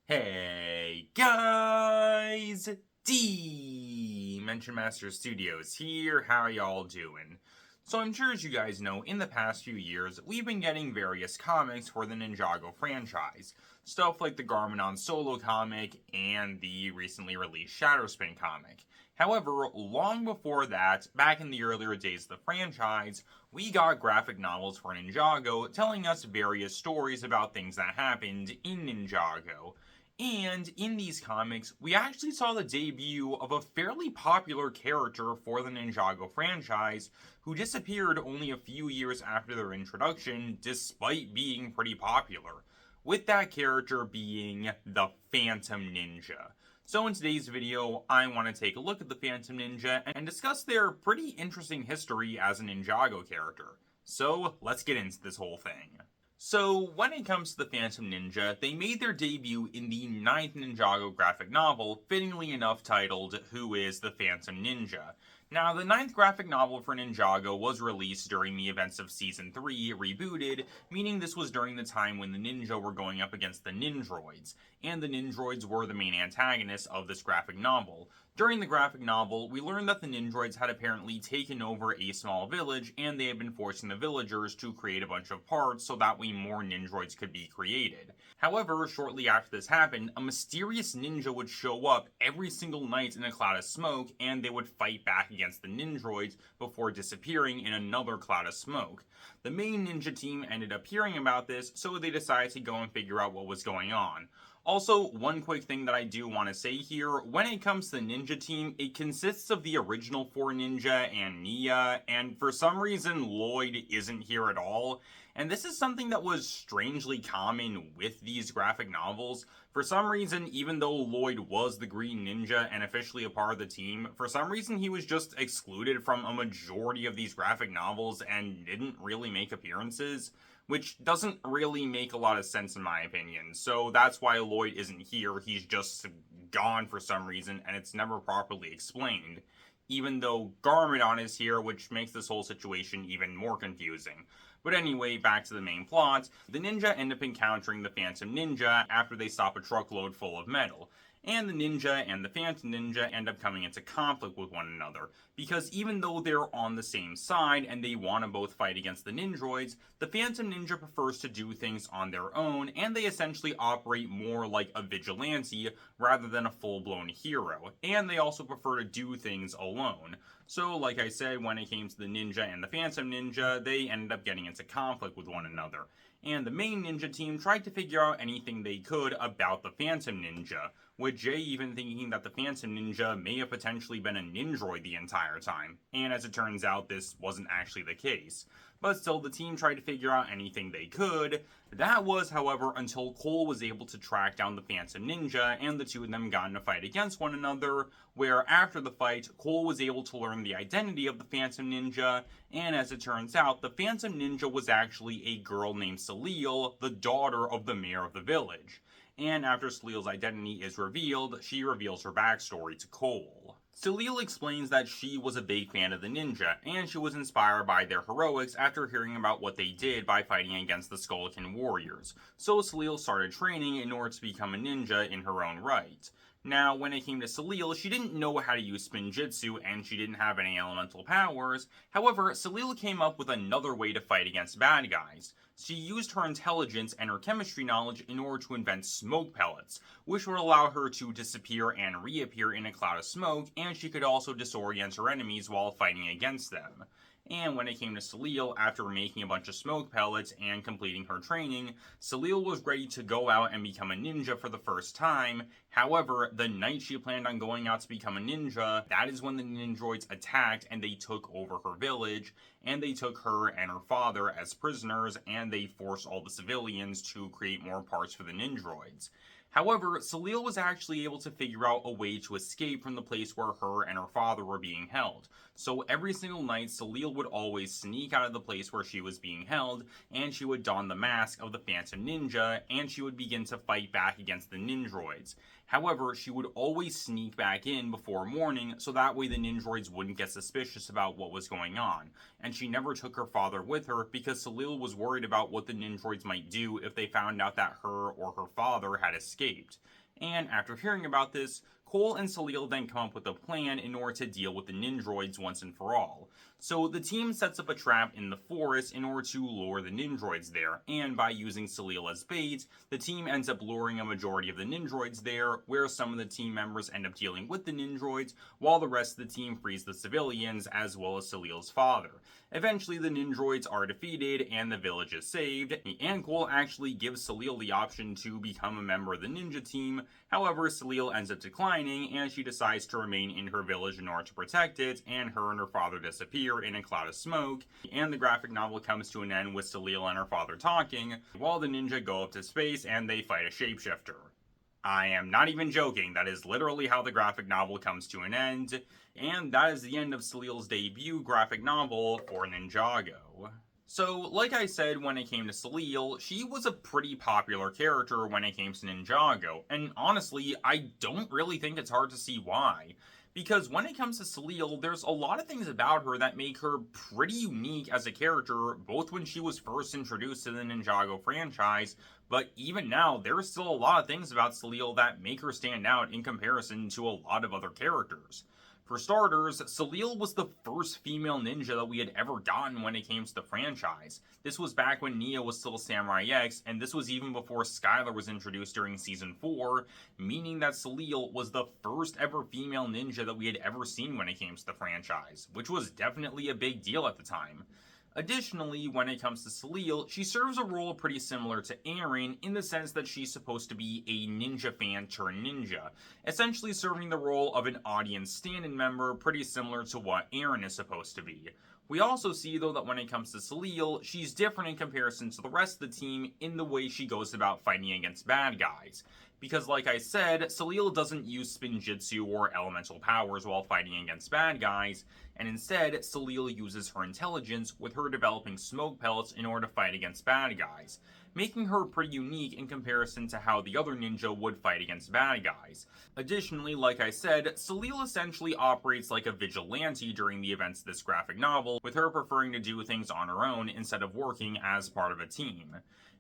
Hey guys, Dimension Master Studios here. How y'all doing? So I'm sure as you guys know, in the past few years, we've been getting various comics for the Ninjago franchise. Stuff like the Garmadon solo comic and the recently released Shadowspin comic. However, long before that, back in the earlier days of the franchise, we got graphic novels for Ninjago telling us various stories about things that happened in Ninjago. And in these comics, we actually saw the debut of a fairly popular character for the Ninjago franchise who disappeared only a few years after their introduction, despite being pretty popular. With that character being the Phantom Ninja. So in today's video, I want to take a look at the Phantom Ninja and discuss their pretty interesting history as a Ninjago character. So let's get into this whole thing. So, when it comes to the Phantom Ninja, they made their debut in the 9th Ninjago graphic novel, fittingly enough titled Who is the Phantom Ninja? Now, the 9th graphic novel for Ninjago was released during the events of Season 3, Rebooted, meaning this was during the time when the ninja were going up against the Ninjroids, and the Ninjroids were the main antagonists of this graphic novel. During the graphic novel, we learned that the Ninjroids had apparently taken over a small village, and they had been forcing the villagers to create a bunch of parts so that way more Ninjroids could be created. However, shortly after this happened, a mysterious ninja would show up every single night in a cloud of smoke, and they would fight back against the Ninjroids before disappearing in another cloud of smoke. The main ninja team ended up hearing about this, so they decided to go and figure out what was going on. Also, one quick thing that I do want to say here, when it comes to the ninja team, it consists of the original 4 ninja and Nia, and for some reason Lloyd isn't here at all. And this is something that was strangely common with these graphic novels. For some reason, even though Lloyd was the Green Ninja and officially a part of the team, for some reason he was just excluded from a majority of these graphic novels and didn't really make appearances, which doesn't really make a lot of sense in my opinion. So that's why Lloyd isn't here. He's just gone for some reason, and it's never properly explained. Even though Garmadon is here, which makes this whole situation even more confusing. But anyway, back to the main plot. The ninja end up encountering the Phantom Ninja after they stop a truckload full of metal. And the ninja and the Phantom Ninja end up coming into conflict with one another, because even though they're on the same side and they want to both fight against the Ninjroids, the Phantom Ninja prefers to do things on their own, and they essentially operate more like a vigilante rather than a full-blown hero, and they also prefer to do things alone. So, like I said, when it came to the ninja and the Phantom Ninja, they ended up getting into conflict with one another. And the main ninja team tried to figure out anything they could about the Phantom Ninja, with Jay even thinking that the Phantom Ninja may have potentially been a Ninjroid the entire time, and as it turns out, this wasn't actually the case. But still, the team tried to figure out anything they could. That was, however, until Cole was able to track down the Phantom Ninja, and the two of them got in a fight against one another, where after the fight, Cole was able to learn the identity of the Phantom Ninja, and as it turns out, the Phantom Ninja was actually a girl named Salil, the daughter of the mayor of the village. And after Salil's identity is revealed, she reveals her backstory to Cole. Salil explains that she was a big fan of the ninja, and she was inspired by their heroics after hearing about what they did by fighting against the Skullkin warriors. So Salil started training in order to become a ninja in her own right. Now, when it came to Salil, she didn't know how to use Spinjitzu and she didn't have any elemental powers. However, Salil came up with another way to fight against bad guys. She used her intelligence and her chemistry knowledge in order to invent smoke pellets, which would allow her to disappear and reappear in a cloud of smoke, and she could also disorient her enemies while fighting against them. And when it came to Salil, after making a bunch of smoke pellets and completing her training, Salil was ready to go out and become a ninja for the first time. However, the night she planned on going out to become a ninja, that is when the Ninjroids attacked and they took over her village, and they took her and her father as prisoners, and they forced all the civilians to create more parts for the Ninjroids. However, Salil was actually able to figure out a way to escape from the place where her and her father were being held. So every single night, Salil would always sneak out of the place where she was being held, and she would don the mask of the Phantom Ninja, and she would begin to fight back against the Ninjroids. However, she would always sneak back in before morning, so that way the Ninjroids wouldn't get suspicious about what was going on. And she never took her father with her because Salil was worried about what the Ninjroids might do if they found out that her or her father had escaped. And after hearing about this, Cole and Salil then come up with a plan in order to deal with the Ninjroids once and for all. So the team sets up a trap in the forest in order to lure the Ninjroids there, and by using Salil as bait, the team ends up luring a majority of the Ninjroids there, where some of the team members end up dealing with the Ninjroids, while the rest of the team frees the civilians, as well as Salil's father. Eventually, the Ninjroids are defeated, and the village is saved, and Cole actually gives Salil the option to become a member of the ninja team. However, Salil ends up declining, and she decides to remain in her village in order to protect it, and her and her father disappear in a cloud of smoke, and the graphic novel comes to an end with Salil and her father talking, while the ninja go up to space and they fight a shapeshifter. I am not even joking, that is literally how the graphic novel comes to an end, and that is the end of Salil's debut graphic novel for Ninjago. So, like I said when it came to Salil, she was a pretty popular character when it came to Ninjago, and honestly, I don't really think it's hard to see why. Because when it comes to Salil, there's a lot of things about her that make her pretty unique as a character, both when she was first introduced to the Ninjago franchise, but even now, there's still a lot of things about Salil that make her stand out in comparison to a lot of other characters. For starters, Salil was the first female ninja that we had ever gotten when it came to the franchise. This was back when Nia was still Samurai X, and this was even before Skylar was introduced during Season 4, meaning that Salil was the first ever female ninja that we had ever seen when it came to the franchise, which was definitely a big deal at the time. Additionally, when it comes to Salil, she serves a role pretty similar to Eren in the sense that she's supposed to be a ninja fan turned ninja, essentially serving the role of an audience stand-in member pretty similar to what Eren is supposed to be. We also see though that when it comes to Salil, she's different in comparison to the rest of the team in the way she goes about fighting against bad guys. Because like I said, Salil doesn't use spinjitzu or elemental powers while fighting against bad guys, and instead, Salil uses her intelligence with her developing smoke pellets in order to fight against bad guys, making her pretty unique in comparison to how the other ninja would fight against bad guys. Additionally, like I said, Salil essentially operates like a vigilante during the events of this graphic novel, with her preferring to do things on her own instead of working as part of a team.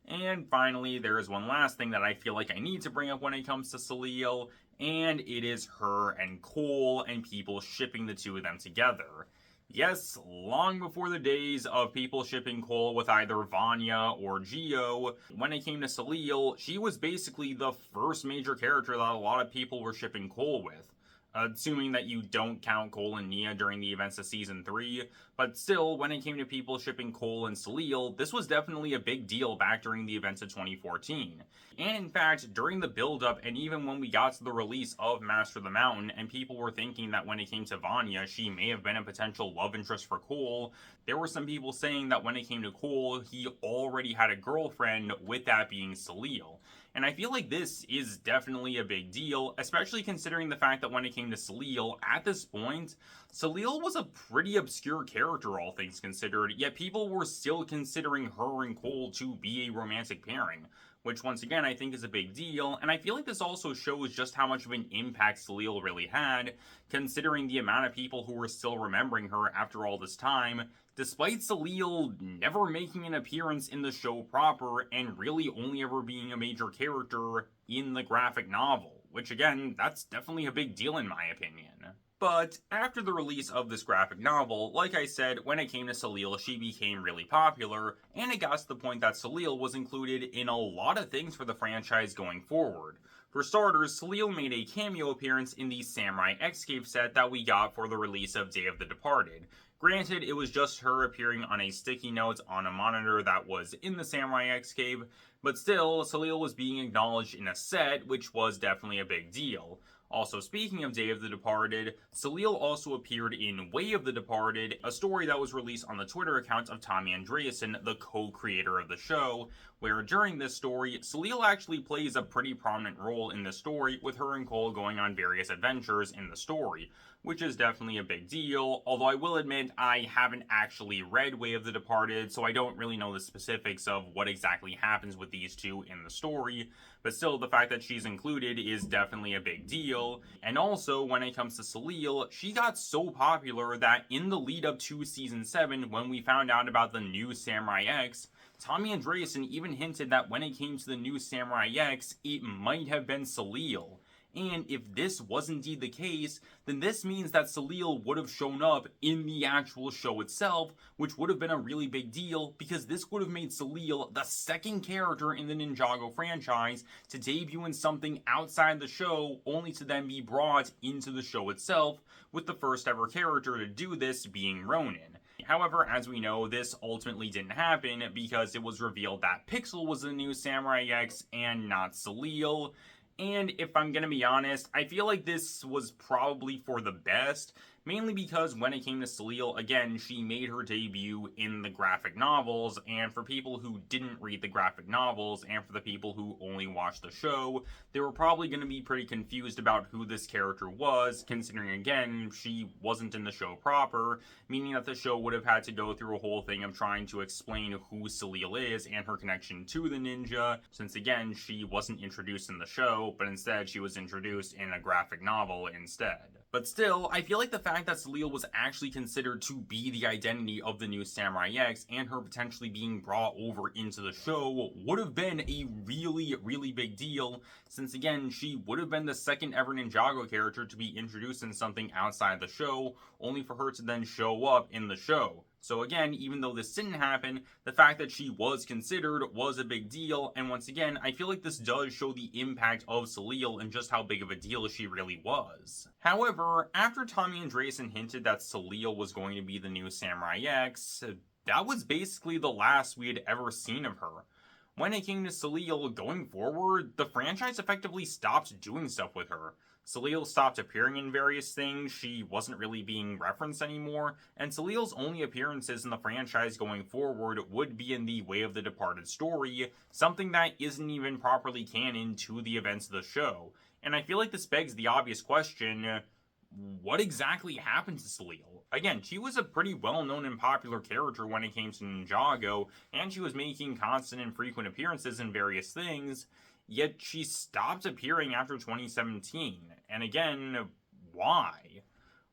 And finally, there is one last thing that I feel like I need to bring up when it comes to Salil, and it is her and Cole and people shipping the two of them together. Yes, long before the days of people shipping Cole with either Vanya or Gio, when it came to Salil, she was basically the first major character that a lot of people were shipping Cole with. Assuming that you don't count Cole and Nia during the events of Season 3, but still, when it came to people shipping Cole and Salil, this was definitely a big deal back during the events of 2014. And in fact, during the build-up, and even when we got to the release of Master of the Mountain, and people were thinking that when it came to Vanya, she may have been a potential love interest for Cole, there were some people saying that when it came to Cole, he already had a girlfriend, with that being Salil. And I feel like this is definitely a big deal, especially considering the fact that when it came to Salil, at this point, Salil was a pretty obscure character, all things considered, yet people were still considering her and Cole to be a romantic pairing, which once again I think is a big deal, and I feel like this also shows just how much of an impact Salil really had, considering the amount of people who were still remembering her after all this time, despite Salil never making an appearance in the show proper and really only ever being a major character in the graphic novel, which again, that's definitely a big deal in my opinion. But after the release of this graphic novel, like I said, when it came to Salil, she became really popular, and it got to the point that Salil was included in a lot of things for the franchise going forward. For starters, Salil made a cameo appearance in the Samurai Escape set that we got for the release of Day of the Departed. Granted, it was just her appearing on a sticky note on a monitor that was in the Samurai Escape, but still, Salil was being acknowledged in a set, which was definitely a big deal. Also, speaking of Day of the Departed, Salil also appeared in Way of the Departed, a story that was released on the Twitter account of Tommy Andreasen, the co-creator of the show, where during this story, Salil actually plays a pretty prominent role in the story, with her and Cole going on various adventures in the story, which is definitely a big deal, although I will admit I haven't actually read Way of the Departed, so I don't really know the specifics of what exactly happens with these two in the story, but still, the fact that she's included is definitely a big deal. And also, when it comes to Salil, she got so popular that in the lead up to Season 7, when we found out about the new Samurai X, Tommy Andreasen even hinted that when it came to the new Samurai X, it might have been Salil. And if this was indeed the case, then this means that Salil would have shown up in the actual show itself, which would have been a really big deal, because this would have made Salil the second character in the Ninjago franchise to debut in something outside the show, only to then be brought into the show itself, with the first ever character to do this being Ronin. However, as we know, this ultimately didn't happen because it was revealed that Pixel was the new Samurai X and not Salil. And if I'm gonna be honest, I feel like this was probably for the best, mainly because when it came to Salil, again, she made her debut in the graphic novels, and for people who didn't read the graphic novels, and for the people who only watched the show, they were probably going to be pretty confused about who this character was, considering, again, she wasn't in the show proper, meaning that the show would have had to go through a whole thing of trying to explain who Salil is and her connection to the ninja, since, again, she wasn't introduced in the show, but instead she was introduced in a graphic novel instead. But still, I feel like the fact that Salil was actually considered to be the identity of the new Samurai X and her potentially being brought over into the show would have been a really big deal, since again, she would have been the second ever Ninjago character to be introduced in something outside the show, only for her to then show up in the show. So again, even though this didn't happen, the fact that she was considered was a big deal, and once again, I feel like this does show the impact of Salil and just how big of a deal she really was. However, after Tommy Andreasen hinted that Salil was going to be the new Samurai X, that was basically the last we had ever seen of her. When it came to Salil going forward, the franchise effectively stopped doing stuff with her. Salil stopped appearing in various things, she wasn't really being referenced anymore, and Salil's only appearances in the franchise going forward would be in the Way of the Departed story, something that isn't even properly canon to the events of the show. And I feel like this begs the obvious question, what exactly happened to Salil? Again, she was a pretty well-known and popular character when it came to Ninjago, and she was making constant and frequent appearances in various things, yet she stopped appearing after 2017. And again, why?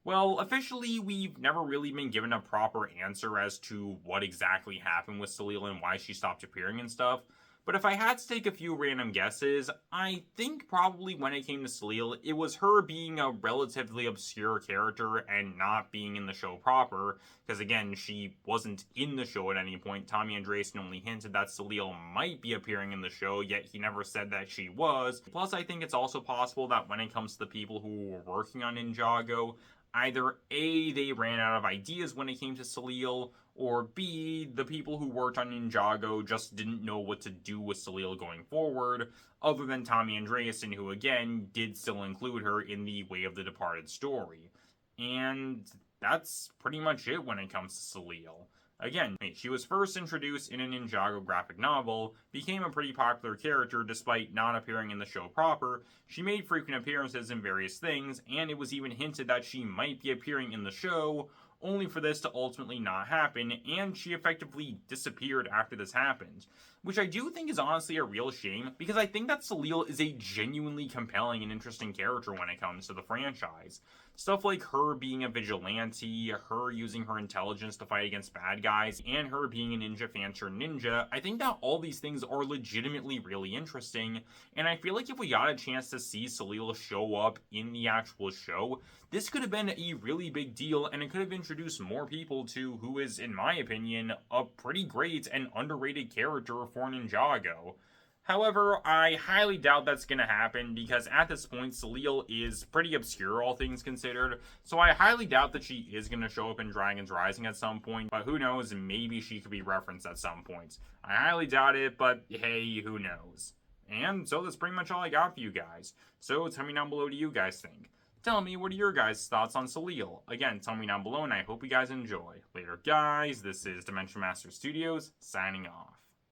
Well, officially, we've never really been given a proper answer as to what exactly happened with Salil and why she stopped appearing and stuff. But if I had to take a few random guesses, I think probably when it came to Salil, it was her being a relatively obscure character and not being in the show proper, because again, she wasn't in the show at any point. Tommy Andreasen only hinted that Salil might be appearing in the show, yet he never said that she was. Plus, I think it's also possible that when it comes to the people who were working on Ninjago, either A, they ran out of ideas when it came to Salil, or B, the people who worked on Ninjago just didn't know what to do with Salil going forward, other than Tommy Andreasen, who again did still include her in the Way of the Departed story. And that's pretty much it when it comes to Salil. Again, she was first introduced in a Ninjago graphic novel, became a pretty popular character despite not appearing in the show proper, she made frequent appearances in various things, and it was even hinted that she might be appearing in the show, only for this to ultimately not happen, and she effectively disappeared after this happened. Which I do think is honestly a real shame, because I think that Salil is a genuinely compelling and interesting character when it comes to the franchise. Stuff like her being a vigilante, her using her intelligence to fight against bad guys, and her being a ninja fan turned ninja, I think that all these things are legitimately really interesting, and I feel like if we got a chance to see Salil show up in the actual show, this could have been a really big deal, and it could have introduced more people to who is, in my opinion, a pretty great and underrated character for Ninjago. However, I highly doubt that's going to happen because at this point, Salil is pretty obscure, all things considered, so I highly doubt that she is going to show up in Dragon's Rising at some point, but who knows, maybe she could be referenced at some point. I highly doubt it, but hey, who knows. And so that's pretty much all I got for you guys. So tell me down below what do you guys think. Tell me, what are your guys' thoughts on Salil? Again, tell me down below, and I hope you guys enjoy. Later, guys. This is Dimension Master Studios, signing off.